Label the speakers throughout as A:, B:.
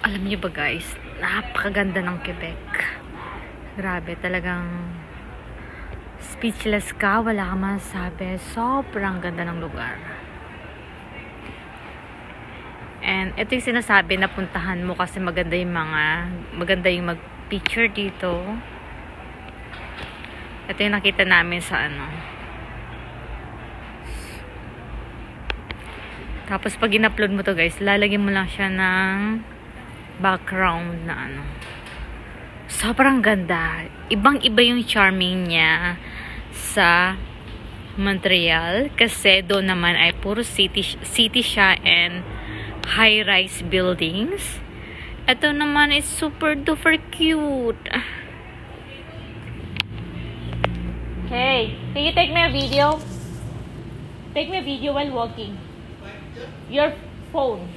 A: Alam niyo ba guys, napakaganda ng Quebec. Grabe, talagang speechless ka, wala ka masasabi. Sobrang ganda ng lugar. And ito yung sinasabi na puntahan mo kasi maganda yung mag-picture dito. Ito yung nakita namin sa Tapos pag in-upload mo to guys, lalagyan mo lang siya ng background na sobrang ganda. Ibang-iba yung charming niya sa Montreal kasi doon naman ay puro city siya and high-rise buildings. Ito naman is super duper cute. Hey, can you take me a video? Take me a video while walking. Your phone.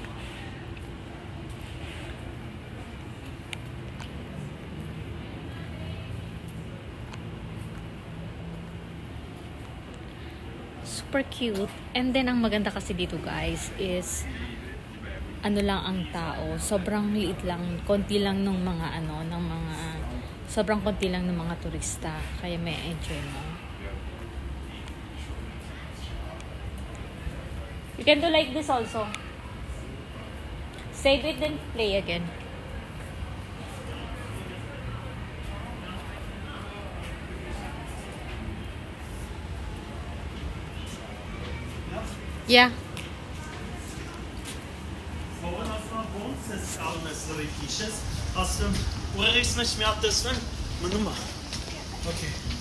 A: Super cute. And then ang maganda kasi dito guys is lang ang tao. Sobrang liit lang, konti lang ng mga sobrang konti lang ng mga turista. Kaya may enjoy mo. You can do like this also. Save it then play again. Yeah.
B: Okay.